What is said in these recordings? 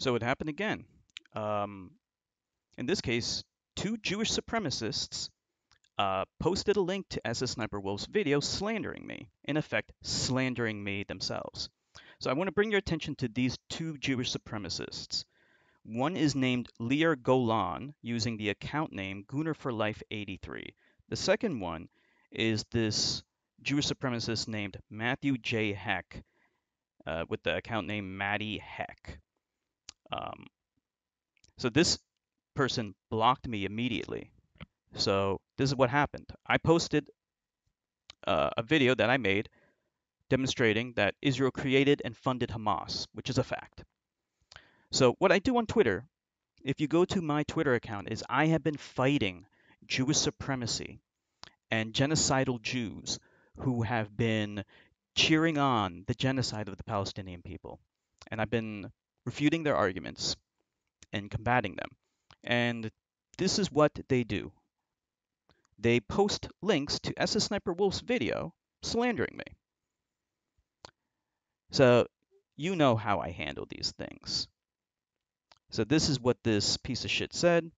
So it happened again. In this case, two Jewish supremacists posted a link to SSSniperwolf's video slandering me, in effect, slandering me themselves. So I want to bring your attention to these two Jewish supremacists. One is named Lear Golan, using the account name GoonerForLife83. The second one is this Jewish supremacist named Matthew J. Heck, with the account name Matty Heck. So this person blocked me immediately. So this is what happened. I posted a video that I made demonstrating that Israel created and funded Hamas, which is a fact. So what I do on Twitter, if you go to my Twitter account, is I have been fighting Jewish supremacy and genocidal Jews who have been cheering on the genocide of the Palestinian people. And I've been refuting their arguments and combating them. And this is what they do. They post links to SSSniperwolf's video slandering me. So you know how I handle these things. So this is what this piece of shit said.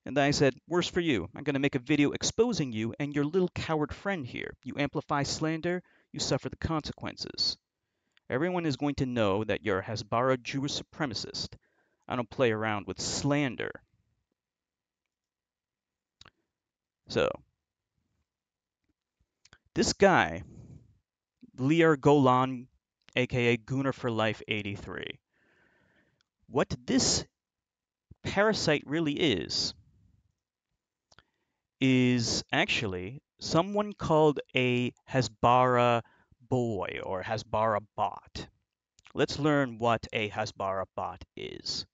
And then I said, worse for you. I'm going to make a video exposing you and your little coward friend here. You amplify slander, you suffer the consequences. Everyone is going to know that you're a Hasbara Jewish supremacist. I don't play around with slander. So, this guy, Lear Golan, aka GoonerForLife83, what this parasite really is actually someone called a Hasbara boy or Hasbara bot. Let's learn what a Hasbara bot is.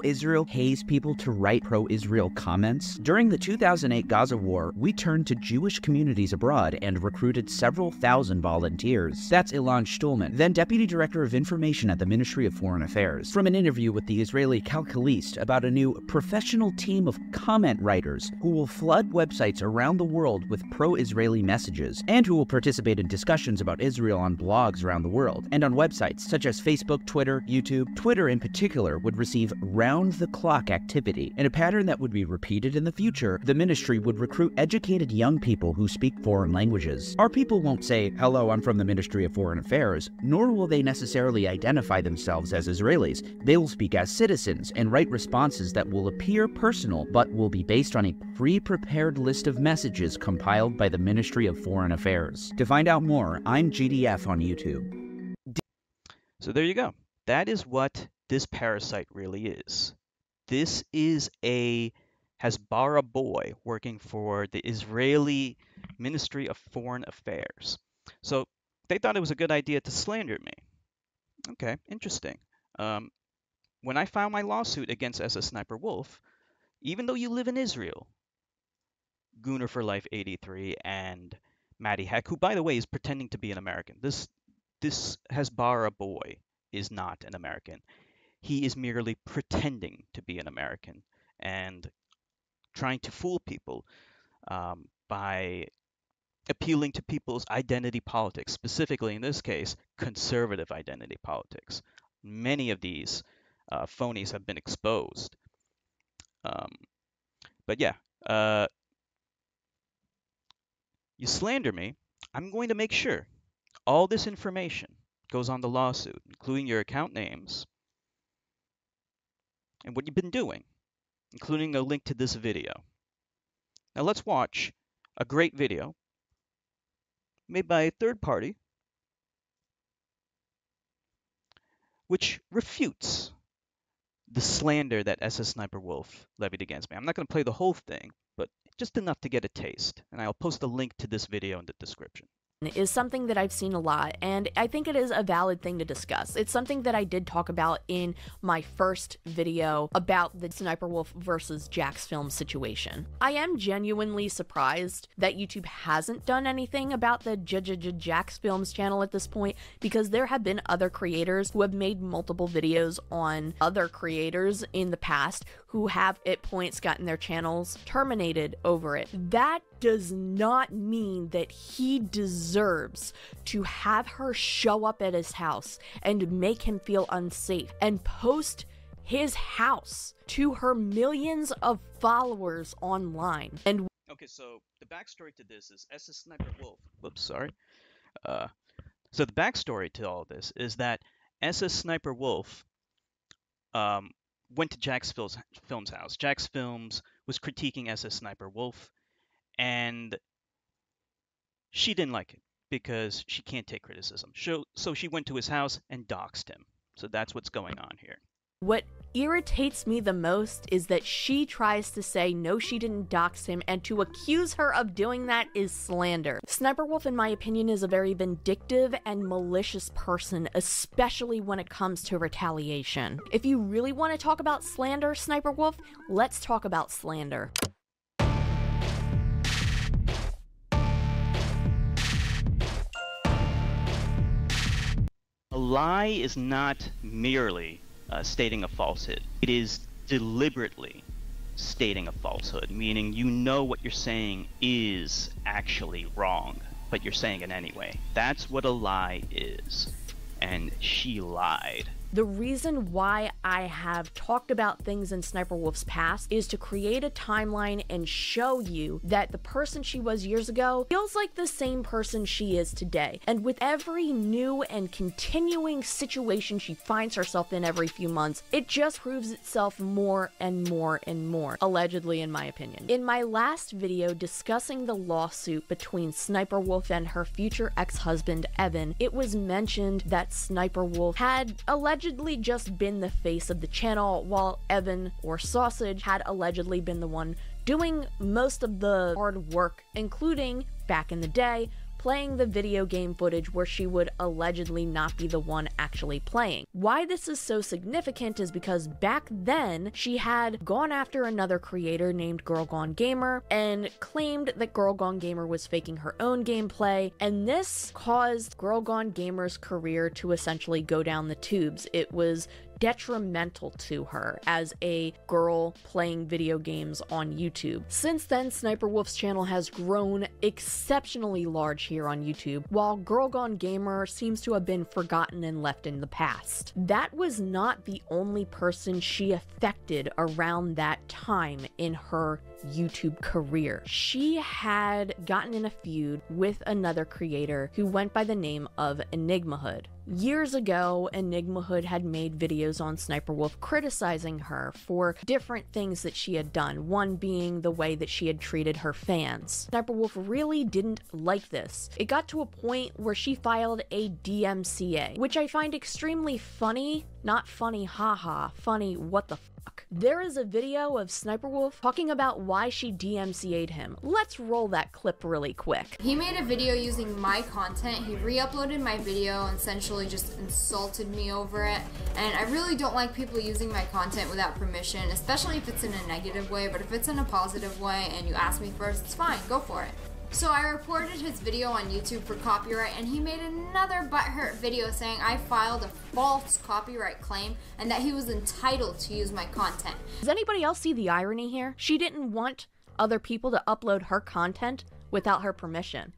Israel pays people to write pro-Israel comments? During the 2008 Gaza war, we turned to Jewish communities abroad and recruited several thousand volunteers. That's Ilan Stulman, then Deputy Director of Information at the Ministry of Foreign Affairs, from an interview with the Israeli Kalkalist about a new professional team of comment writers who will flood websites around the world with pro-Israeli messages, and who will participate in discussions about Israel on blogs around the world, and on websites such as Facebook, Twitter, YouTube. Twitter in particular would receive round-the-clock activity. In a pattern that would be repeated in the future, the ministry would recruit educated young people who speak foreign languages. Our people won't say, "Hello, I'm from the Ministry of Foreign Affairs," nor will they necessarily identify themselves as Israelis. They will speak as citizens and write responses that will appear personal, but will be based on a pre-prepared list of messages compiled by the Ministry of Foreign Affairs. To find out more, I'm GDF on YouTube. So there you go. That is what this parasite really is. This is a Hasbara boy working for the Israeli Ministry of Foreign Affairs. So they thought it was a good idea to slander me. Okay, interesting. When I filed my lawsuit against SSSniperwolf, even though you live in Israel, GoonerForLife83 and Matty Heck, who by the way is pretending to be an American. This Hasbara boy is not an American. He is merely pretending to be an American and trying to fool people by appealing to people's identity politics, specifically in this case, conservative identity politics. Many of these phonies have been exposed. But yeah, you slander me, I'm going to make sure all this information goes on the lawsuit, including your account names, and what you've been doing, including a link to this video. Now let's watch a great video made by a third party which refutes the slander that SSSniperwolf levied against me. I'm not going to play the whole thing, but just enough to get a taste, and I'll post a link to this video in the description. Is something that I've seen a lot, and I think it is a valid thing to discuss. It's something that I did talk about in my first video about the Sniperwolf versus Jacksfilm situation. I am genuinely surprised that YouTube hasn't done anything about the Jacksfilms channel at this point, because there have been other creators who have made multiple videos on other creators in the past who have at points gotten their channels terminated over it. That does not mean that he deserves deserves to have her show up at his house and make him feel unsafe and post his house to her millions of followers online. And okay, so the backstory to this is SSSniperwolf. Whoops, sorry. So the backstory to all this is that SSSniperwolf went to Jack's Films' house. Jack's Films was critiquing SSSniperwolf, and she didn't like it because she can't take criticism. So she went to his house and doxed him. So that's what's going on here. what irritates me the most is that she tries to say no, she didn't dox him, and to accuse her of doing that is slander. Sniperwolf, in my opinion, is a very vindictive and malicious person, especially when it comes to retaliation. If you really want to talk about slander, Sniperwolf, let's talk about slander. A lie is not merely stating a falsehood. It is deliberately stating a falsehood, meaning you know what you're saying is actually wrong, but you're saying it anyway. That's what a lie is. And she lied. The reason why I have talked about things in Sniperwolf's past is to create a timeline and show you that the person she was years ago feels like the same person she is today. And with every new and continuing situation she finds herself in every few months, it just proves itself more and more and more, allegedly, in my opinion. In my last video discussing the lawsuit between Sniperwolf and her future ex-husband, Evan, it was mentioned that Sniperwolf had allegedly just been the face of the channel, while Evan, or Sausage, had allegedly been the one doing most of the hard work, including, back in the day, playing the video game footage where she would allegedly not be the one actually playing. Why this is so significant is because back then, she had gone after another creator named Girl Gone Gamer and claimed that Girl Gone Gamer was faking her own gameplay, and this caused Girl Gone Gamer's career to essentially go down the tubes. It was detrimental to her as a girl playing video games on YouTube. Since then, Sniperwolf's channel has grown exceptionally large here on YouTube, while Girl Gone Gamer seems to have been forgotten and left in the past. That was not the only person she affected around that time in her YouTube career. She had gotten in a feud with another creator who went by the name of Enigmahood. Years ago, Enigmahood had made videos on Sniperwolf criticizing her for different things that she had done, one being the way that she had treated her fans. Sniperwolf really didn't like this. It got to a point where she filed a DMCA, which I find extremely funny. Not funny haha, funny what the fuck. There is a video of Sniperwolf talking about why she DMCA'd him. Let's roll that clip really quick. He made a video using my content. He re-uploaded my video and essentially just insulted me over it. And I really don't like people using my content without permission, especially if it's in a negative way, but if it's in a positive way and you ask me first, it's fine, go for it. So I reported his video on YouTube for copyright, and he made another butthurt video saying I filed a false copyright claim and that he was entitled to use my content. Does anybody else see the irony here? She didn't want other people to upload her content without her permission.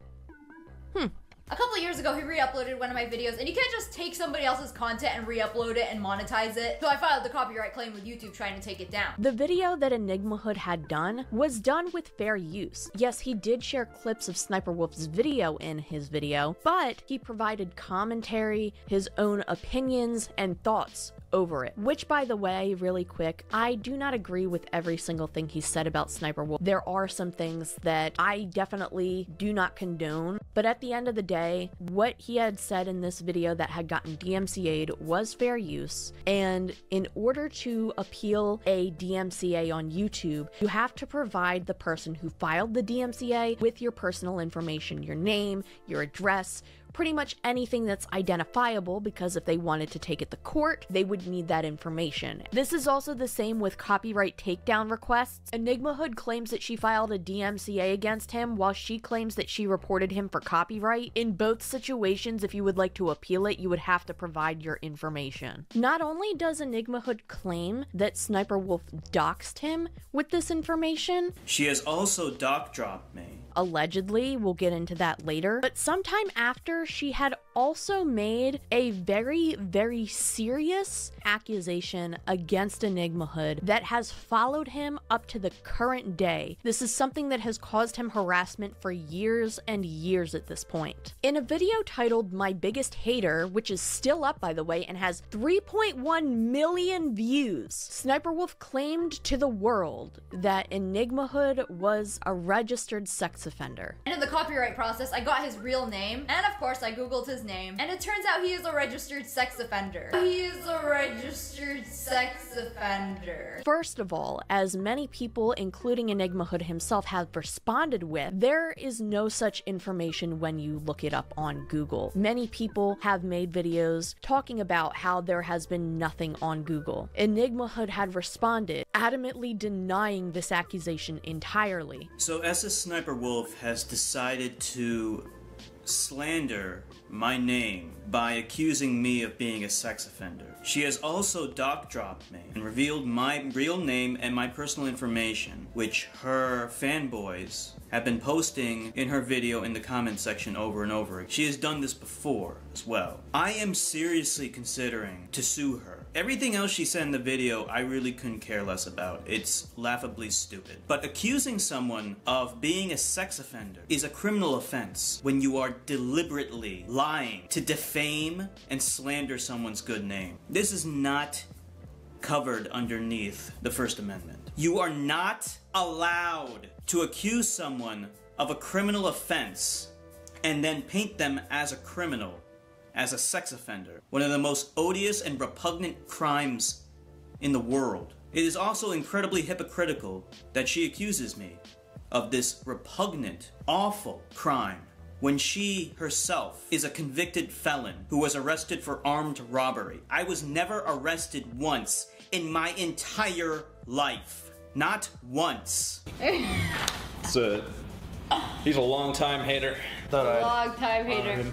A couple of years ago, he re-uploaded one of my videos, and you can't just take somebody else's content and re-upload it and monetize it. So I filed the copyright claim with YouTube trying to take it down. The video that Enigmahood had done was done with fair use. Yes, he did share clips of Sniperwolf's video in his video, but he provided commentary, his own opinions, and thoughts over it. Which, by the way, really quick, I do not agree with every single thing he said about Sniperwolf. There are some things that I definitely do not condone, but at the end of the day, what he had said in this video that had gotten DMCA'd was fair use, and in order to appeal a DMCA on YouTube, you have to provide the person who filed the DMCA with your personal information, your name, your address, pretty much anything that's identifiable, because if they wanted to take it to court, they would need that information. This is also the same with copyright takedown requests. Enigmahood claims that she filed a DMCA against him, while she claims that she reported him for copyright. In both situations, if you would like to appeal it, you would have to provide your information. Not only does Enigmahood claim that Sniperwolf doxed him with this information, she has also doc dropped me. Allegedly, we'll get into that later. But sometime after, she had also made a very, very serious accusation against Enigmahood that has followed him up to the current day. This is something that has caused him harassment for years and years at this point. In a video titled My Biggest Hater, which is still up by the way and has 3.1 million views, Sniperwolf claimed to the world that Enigmahood was a registered sex offender. And in the copyright process, I got his real name, and of course I googled his name, and it turns out he is a registered sex offender. He is a registered sex offender. First of all, as many people, including Enigmahood himself, have responded with, there is no such information when you look it up on Google. Many people have made videos talking about how there has been nothing on Google. Enigmahood had responded, adamantly denying this accusation entirely. So SSSniperwolf has decided to slander my name by accusing me of being a sex offender. She has also doc-dropped me and revealed my real name and my personal information, which her fanboys have been posting in her video in the comment section over and over. She has done this before as well. I am seriously considering to sue her. Everything else she said in the video, I really couldn't care less about. It's laughably stupid. But accusing someone of being a sex offender is a criminal offense when you are deliberately lying to defame and slander someone's good name. This is not covered underneath the First Amendment. You are not allowed to accuse someone of a criminal offense and then paint them as a criminal, as a sex offender, one of the most odious and repugnant crimes in the world. It is also incredibly hypocritical that she accuses me of this repugnant, awful crime when she herself is a convicted felon who was arrested for armed robbery. I was never arrested once in my entire life. Not once. He's a long-time hater. Long-time hater.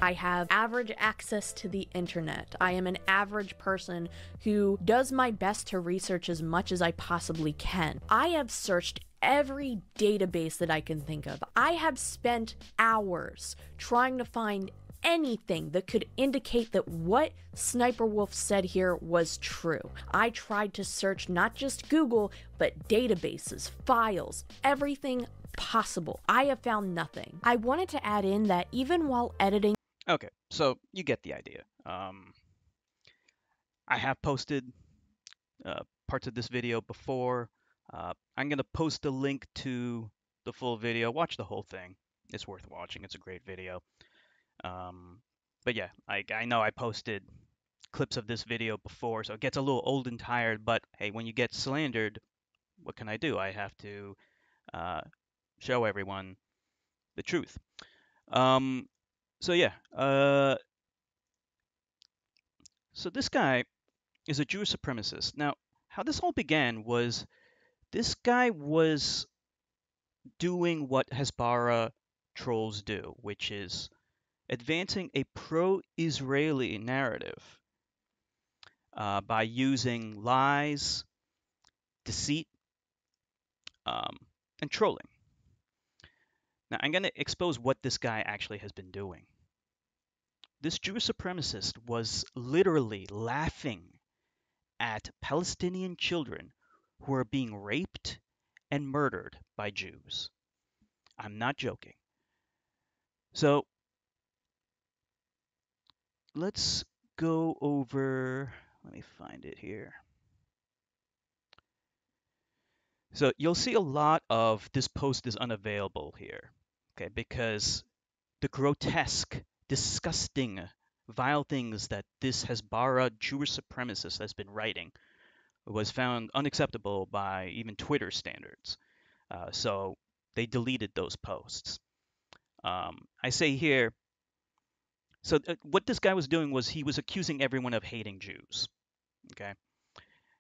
I have average access to the internet. I am an average person who does my best to research as much as I possibly can. I have searched every database that I can think of. I have spent hours trying to find anything that could indicate that what Sniperwolf said here was true. I tried to search not just Google, but databases, files, everything possible. I have found nothing. I wanted to add in that even while editing. Okay, so you get the idea. I have posted parts of this video before. I'm going to post a link to the full video. Watch the whole thing. It's worth watching. It's a great video. But yeah, I know I posted clips of this video before, so it gets a little old and tired, but hey, when you get slandered, what can I do? I have to show everyone the truth. So yeah, so this guy is a Jewish supremacist. Now, how this all began was this guy was doing what Hezbollah trolls do, which is advancing a pro-Israeli narrative by using lies, deceit, and trolling. Now, I'm going to expose what this guy actually has been doing. This Jewish supremacist was literally laughing at Palestinian children who are being raped and murdered by Jews. I'm not joking. So, let's go over, let me find it here. So you'll see a lot of this post is unavailable here, okay, because the grotesque, disgusting, vile things that this Hezbollah Jewish supremacist has been writing was found unacceptable by even Twitter standards. So they deleted those posts. I say here, so what this guy was doing was he was accusing everyone of hating Jews, okay?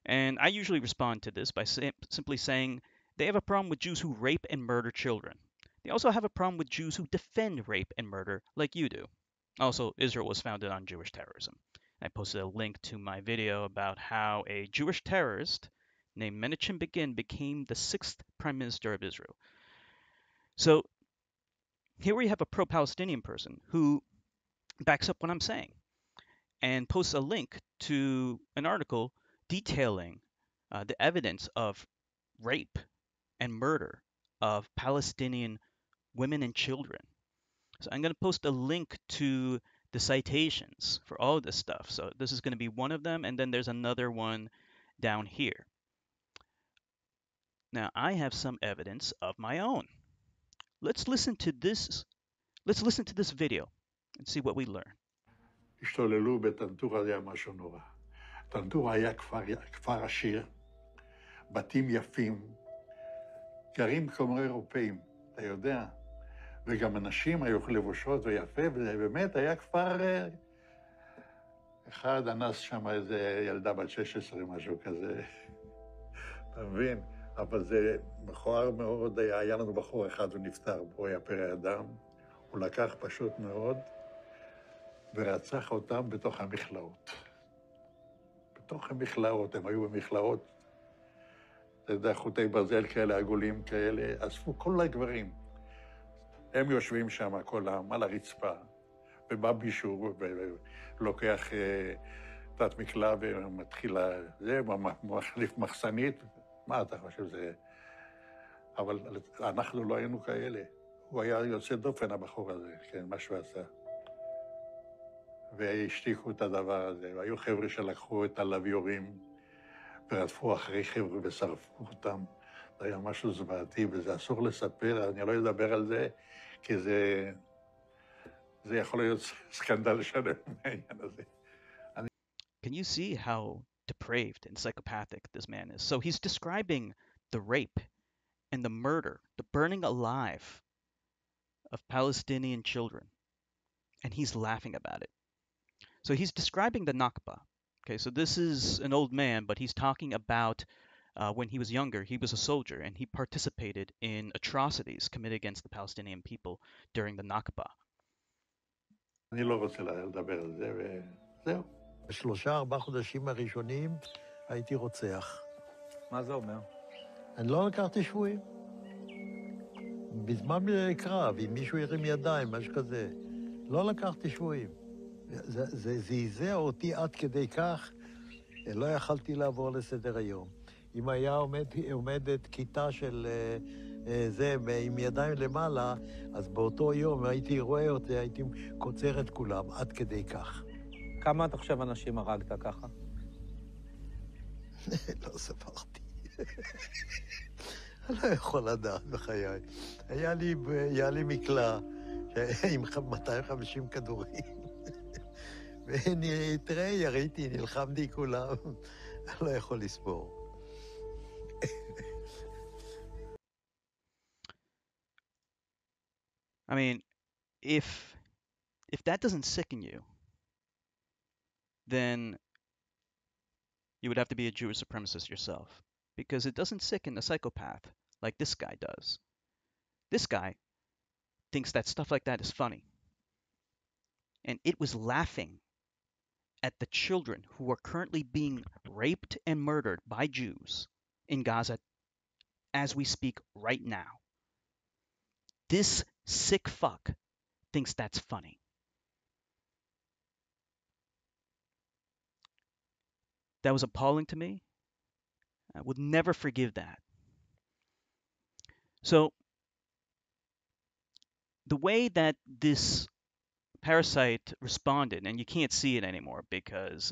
And I usually respond to this by simply saying they have a problem with Jews who rape and murder children. They also have a problem with Jews who defend rape and murder like you do. Also, Israel was founded on Jewish terrorism. I posted a link to my video about how a Jewish terrorist named Menachem Begin became the 6th Prime Minister of Israel. So Here we have a pro-Palestinian person who backs up what I'm saying and posts a link to an article detailing the evidence of rape and murder of Palestinian women and children. So I'm going to post a link to the citations for all of this stuff. So this is going to be one of them, and then there's another one down here. Now I have some evidence of my own. Let's listen to this. Let's listen to this video and see what we learn. השתוללו בטנטור היה משהו נורא. טנטור היה כפר עשיר, בתים יפים, גרים כמו אירופאים, אתה יודע, וגם אנשים היו לבושות ויפה, ובאמת היה כפר... אחד אנס שם איזה ילדה בת 16, משהו כזה, אתה מבין? אבל זה מכוער מאוד, היה לנו בחור אחד ונפטר, הוא היה פרא אדם, הוא לקח פשוט מאוד, ורצח אותם בתוך המכלאות. בתוך המכלאות, הם היו במכלאות, אתה יודע, חוטי ברזל כאלה, עגולים כאלה, אספו כל הגברים. הם יושבים שם, כל העם, על הרצפה, ובא מישהו ולוקח תת מקלע ומתחיל זה, מחליף מחסנית, מה אתה חושב זה? אבל אנחנו לא היינו כאלה. הוא היה יוצא דופן, הבחור הזה, כן, מה שהוא עשה. והשתיקו את הדבר הזה, והיו חבר'ה שלקחו את הלוויורים ורדפו אחרי חבר'ה ושרפו אותם. זה היה משהו זוועתי, וזה אסור לספר, אני לא אדבר על זה, כי זה יכול להיות סקנדל שלם מהעניין הזה. Can you see how depraved and psychopathic this man is? So he's describing the rape and the murder, the burning alive of Palestinian children, and he's laughing about it. So he's describing the Nakba. Okay, so this is an old man, but he's talking about when he was younger, he was a soldier, and he participated in atrocities committed against the Palestinian people during the Nakba. אני לא רוצה לדבר על זה, וזהו. ב3-4 חודשים הראשונים הייתי רוצח. מה זה אומר? אני לא לקחתי שבויים. בזמן קרב, אם מישהו ירים ידיים, משהו כזה, לא לקחתי שבויים. זה זעזע אותי עד כדי כך, לא יכלתי לעבור לסדר היום. אם היה עומדת כיתה של זה עם ידיים למעלה, אז באותו יום הייתי רואה אותי, הייתי קוצר את כולם עד כדי כך. כמה אתה חושב אנשים הרגת ככה? לא ספרתי. אני לא יכול לדעת בחיי. היה לי מקלע עם 250 כדורים. תראה, יריתי, נלחמתי כולם. אני לא יכול לספור. I mean, if that doesn't sicken you, then you would have to be a Jewish supremacist yourself, because it doesn't sicken a psychopath like this guy does. This guy thinks that stuff like that is funny. And it was laughing at the children who are currently being raped and murdered by Jews in Gaza as we speak right now. This sick fuck thinks that's funny. That was appalling to me. I would never forgive that. So, the way that this parasite responded, and you can't see it anymore because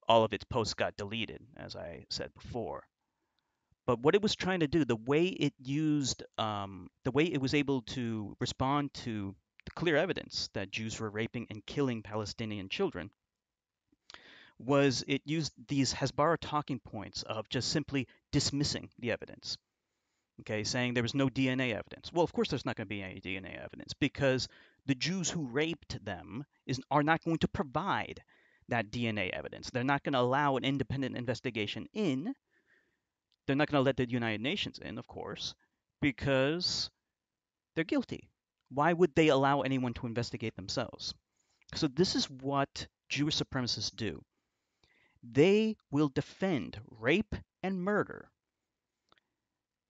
all of its posts got deleted, as I said before. But what it was trying to do, the way it was able to respond to the clear evidence that Jews were raping and killing Palestinian children, was it used these Hasbara talking points of just simply dismissing the evidence. Okay, saying there was no DNA evidence. Well, of course there's not going to be any DNA evidence, because the Jews who raped them are not going to provide that DNA evidence. They're not going to allow an independent investigation in. They're not going to let the United Nations in, of course, because they're guilty. Why would they allow anyone to investigate themselves? So this is what Jewish supremacists do. They will defend rape and murder.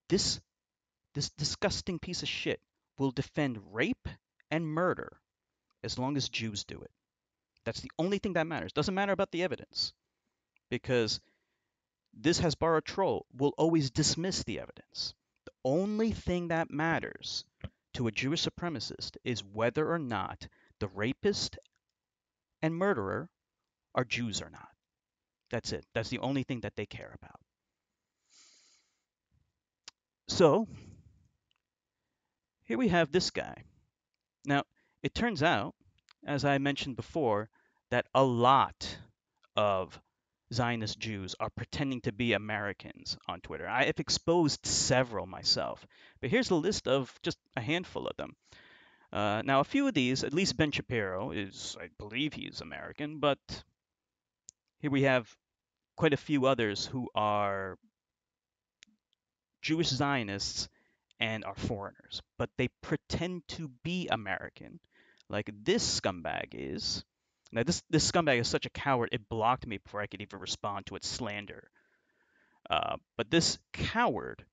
This this disgusting piece of shit will defend rape and murder as long as Jews do it. That's the only thing that matters. Doesn't matter about the evidence, because this Hasbara troll will always dismiss the evidence. The only thing that matters to a Jewish supremacist is whether or not the rapist and murderer are Jews or not. That's it. That's the only thing that they care about. So here we have this guy. Now, it turns out, as I mentioned before, that a lot of Zionist Jews are pretending to be Americans on Twitter. I have exposed several myself, but here's a list of just a handful of them. Now, a few of these, at least Ben Shapiro is, I believe he's American, but here we have quite a few others who are Jewish Zionists and are foreigners, but they pretend to be American, like this scumbag is. Now, this scumbag is such a coward, it blocked me before I could even respond to its slander. But this coward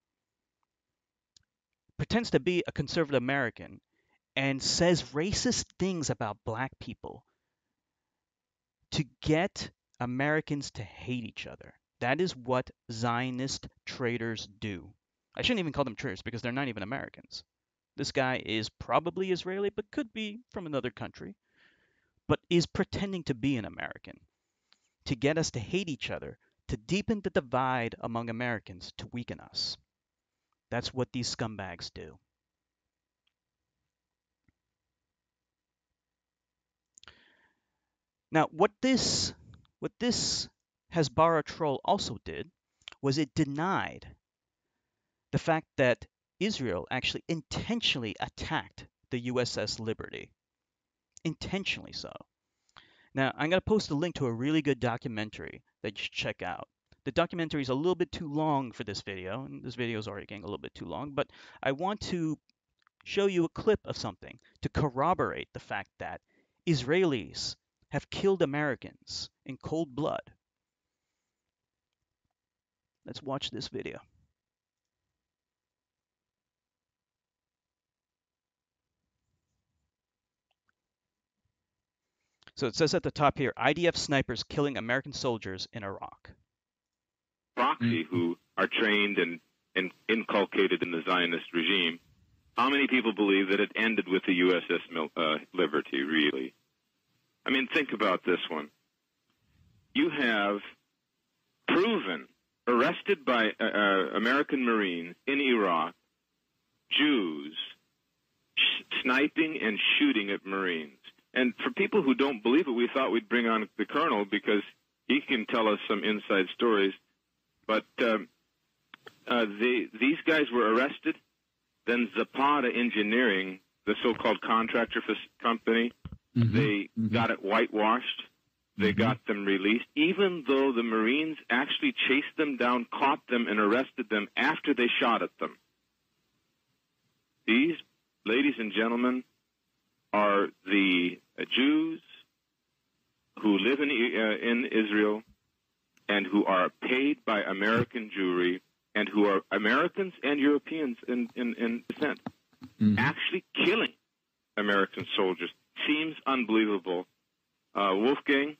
pretends to be a conservative American and says racist things about black people to get Americans to hate each other. That is what Zionist traitors do. I shouldn't even call them traitors because they're not even Americans. This guy is probably Israeli, but could be from another country, but is pretending to be an American to get us to hate each other, to deepen the divide among Americans, to weaken us. That's what these scumbags do. Now, what this Hasbara troll also did was it denied the fact that Israel actually intentionally attacked the USS Liberty. Intentionally so. Now, I'm going to post a link to a really good documentary that you should check out. The documentary is a little bit too long for this video, and this video is already getting a little bit too long, but I want to show you a clip of something to corroborate the fact that Israelis have killed Americans in cold blood. Let's watch this video. So it says at the top here, IDF snipers killing American soldiers in Iraq. Proxy who are trained and inculcated in the Zionist regime, how many people believe that it ended with the USS Liberty, really? I mean, think about this one. You have proven, arrested by American Marines in Iraq, Jews sniping and shooting at Marines. And for people who don't believe it, we thought we'd bring on the colonel because he can tell us some inside stories. But these guys were arrested. Then Zapata Engineering, the so-called contractor company, they got it whitewashed. They got them released, even though the Marines actually chased them down, caught them, and arrested them after they shot at them. These, ladies and gentlemen, are the Jews who live in Israel and who are paid by American Jewry and who are Americans and Europeans in descent, actually killing American soldiers. Seems unbelievable. Wolfgang,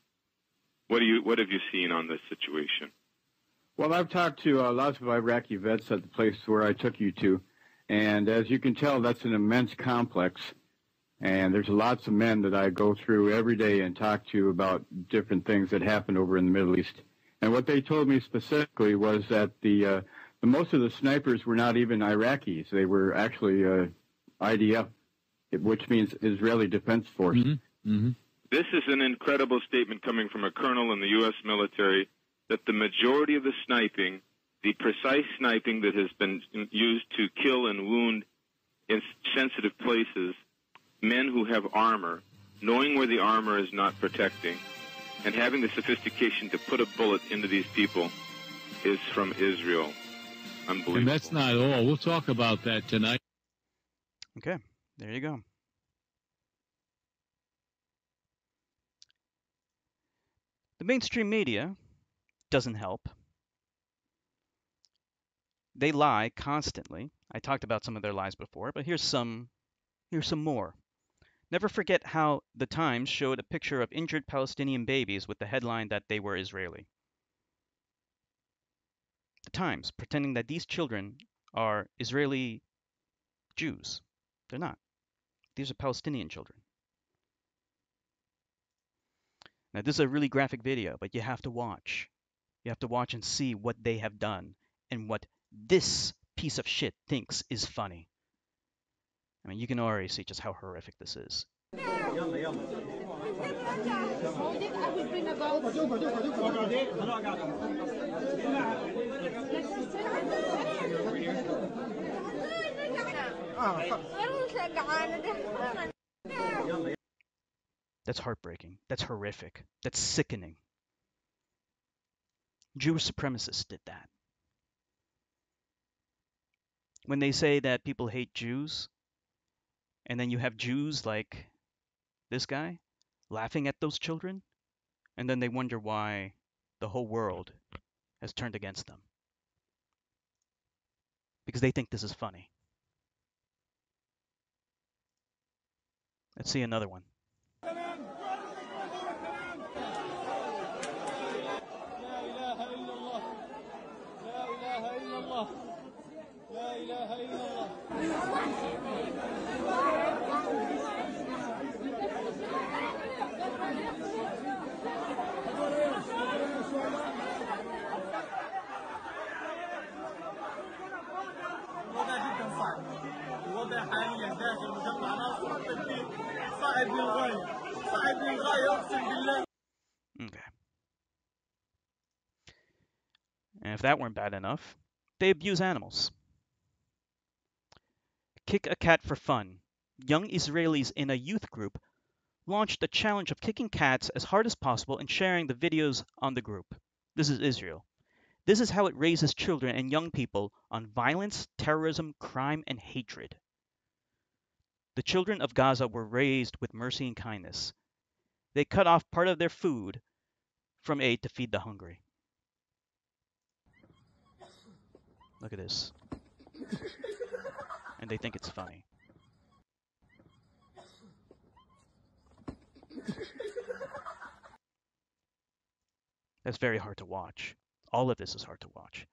what have you seen on this situation? Well, I've talked to lots of Iraqi vets at the place where I took you to, and as you can tell, that's an immense complex. And there's lots of men that I go through every day and talk to about different things that happen over in the Middle East. And what they told me specifically was that the most of the snipers were not even Iraqis. They were actually IDF, which means Israeli Defense Force. This is an incredible statement coming from a colonel in the U.S. military that the majority of the sniping, the precise sniping that has been used to kill and wound in sensitive places, men who have armor, knowing where the armor is not protecting, and having the sophistication to put a bullet into these people, is from Israel. Unbelievable. And that's not all. We'll talk about that tonight. Okay, there you go. The mainstream media doesn't help. They lie constantly. I talked about some of their lies before, but here's some more. Never forget how the Times showed a picture of injured Palestinian babies with the headline that they were Israeli. The Times, pretending that these children are Israeli Jews. They're not. These are Palestinian children. Now, this is a really graphic video, but you have to watch. You have to watch and see what they have done and what this piece of shit thinks is funny. I mean, you can already see just how horrific this is. That's heartbreaking. That's horrific. That's sickening. Jewish supremacists did that. When they say that people hate Jews, and then you have Jews like this guy laughing at those children, and then they wonder why the whole world has turned against them. Because they think this is funny. Let's see another one. Okay. And if that weren't bad enough, they abuse animals. Kick a cat for fun. Young Israelis in a youth group launched a challenge of kicking cats as hard as possible and sharing the videos on the group. This is Israel. This is how it raises children and young people on violence, terrorism, crime, and hatred. The children of Gaza were raised with mercy and kindness. They cut off part of their food from aid to feed the hungry. Look at this. And they think it's funny. That's very hard to watch. All of this is hard to watch.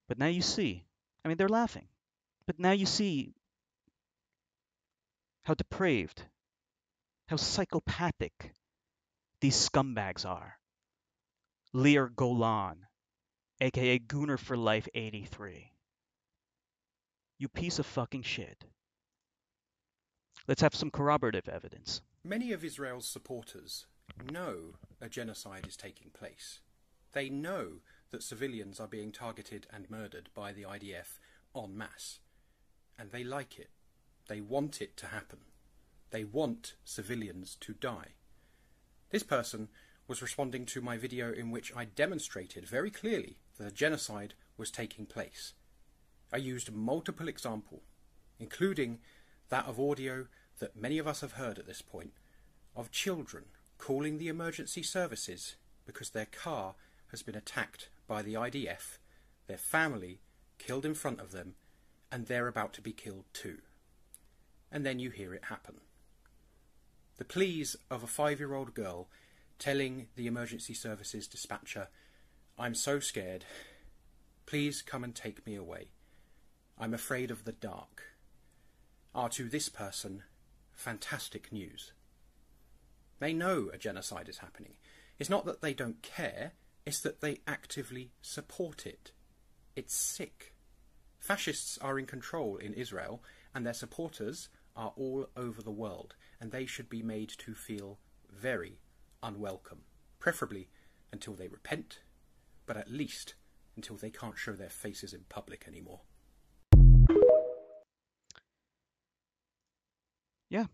But now you see, I mean, they're laughing. But now you see how depraved, how psychopathic these scumbags are. Lear Golan, aka Gooner for Life 83. You piece of fucking shit. Let's have some corroborative evidence. Many of Israel's supporters know a genocide is taking place. They know that civilians are being targeted and murdered by the IDF en masse. And they like it. They want it to happen. They want civilians to die. This person was responding to my video in which I demonstrated very clearly that a genocide was taking place. I used multiple examples, including that of audio that many of us have heard at this point, of children calling the emergency services because their car has been attacked by the IDF, their family killed in front of them, and they're about to be killed too. And then you hear it happen. The pleas of a 5-year-old girl telling the emergency services dispatcher, "I'm so scared. Please come and take me away. I'm afraid of the dark," are to this person fantastic news. They know a genocide is happening. It's not that they don't care, it's that they actively support it. It's sick. Fascists are in control in Israel, and their supporters are all over the world, and they should be made to feel very unwelcome, preferably until they repent, but at least until they can't show their faces in public anymore. Yeah.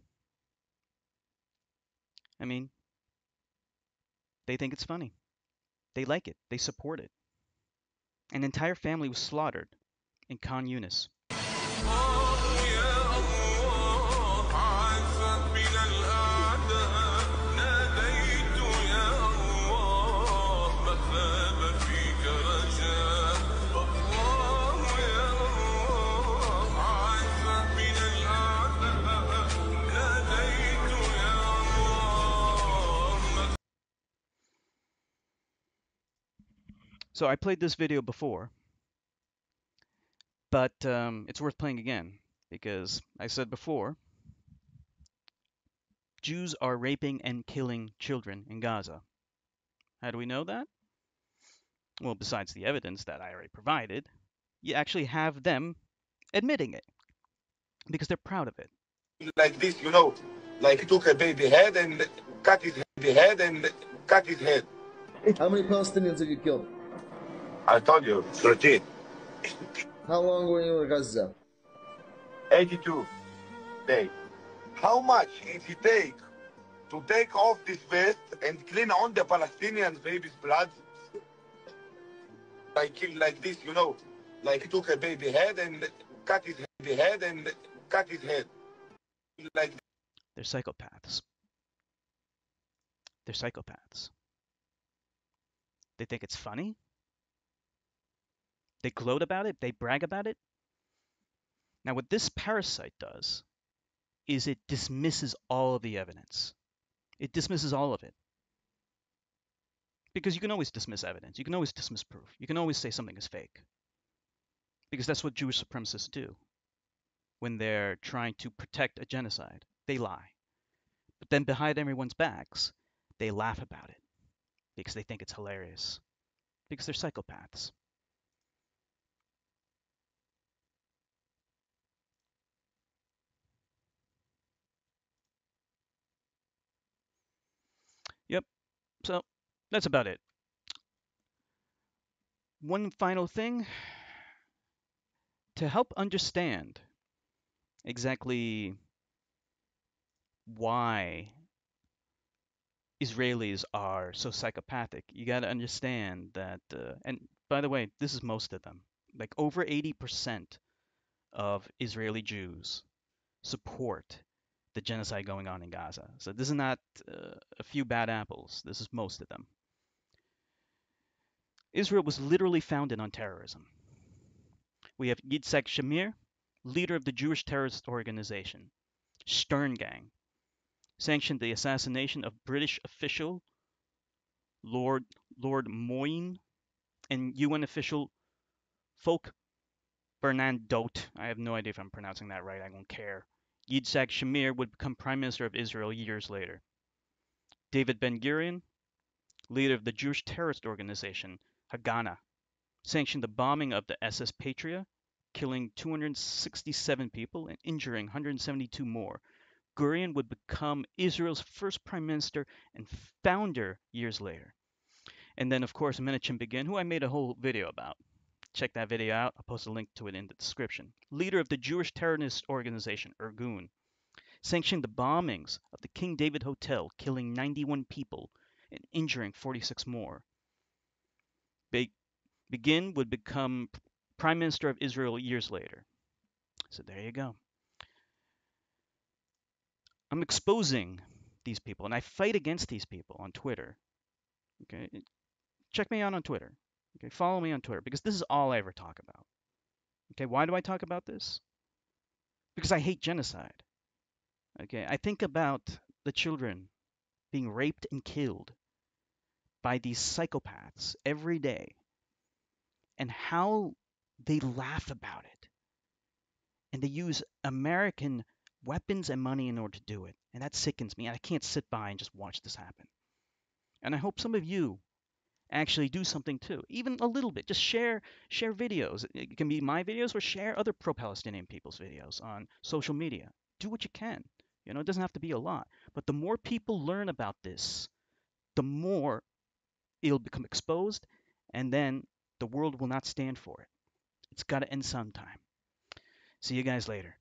I mean, they think it's funny. They like it. They support it. An entire family was slaughtered in Khan Yunis. So I played this video before, but it's worth playing again because I said before, Jews are raping and killing children in Gaza. How do we know that? Well, besides the evidence that I already provided, you actually have them admitting it because they're proud of it. Like this, you know, like he took a baby head and cut his head. How many Palestinians have you killed? I told you, 13. How long were you in Gaza? 82 days. How much did it take to take off this vest and clean on the Palestinian baby's blood? I killed like this, you know, like he took a baby head and cut his head. Like They're psychopaths. They're psychopaths. They think it's funny. They gloat about it. They brag about it. Now, what this parasite does is it dismisses all of the evidence. It dismisses all of it. Because you can always dismiss evidence. You can always dismiss proof. You can always say something is fake. Because that's what Jewish supremacists do when they're trying to protect a genocide. They lie. But then behind everyone's backs, they laugh about it because they think it's hilarious. Because they're psychopaths. Yep. So that's about it. One final thing to help understand exactly why Israelis are so psychopathic, you got to understand that, and by the way, this is most of them, like over 80% of Israeli Jews support the genocide going on in Gaza. So this is not a few bad apples. This is most of them. Israel was literally founded on terrorism. We have Yitzhak Shamir, leader of the Jewish terrorist organization, Stern Gang, sanctioned the assassination of British official Lord Moyne and UN official Folk Bernadot. I have no idea if I'm pronouncing that right. I won't care. Yitzhak Shamir would become Prime Minister of Israel years later. David Ben-Gurion, leader of the Jewish terrorist organization Haganah, sanctioned the bombing of the SS Patria, killing 267 people and injuring 172 more. Gurion would become Israel's first prime minister and founder years later. And then, of course, Menachem Begin, who I made a whole video about. Check that video out. I'll post a link to it in the description. Leader of the Jewish terrorist organization, Irgun, sanctioned the bombings of the King David Hotel, killing 91 people and injuring 46 more. Begin would become Prime Minister of Israel years later. So there you go. I'm exposing these people, and I fight against these people on Twitter. Okay, check me out on Twitter. Okay, follow me on Twitter because this is all I ever talk about. Okay, why do I talk about this? Because I hate genocide. Okay, I think about the children being raped and killed by these psychopaths every day and how they laugh about it. And they use American weapons and money in order to do it. And that sickens me. And I can't sit by and just watch this happen. And I hope some of you actually do something too, even a little bit. Just share videos. It can be my videos or share other pro-Palestinian people's videos on social media. Do what you can. You know, it doesn't have to be a lot. But the more people learn about this, the more it'll become exposed, and then the world will not stand for it. It's got to end sometime. See you guys later.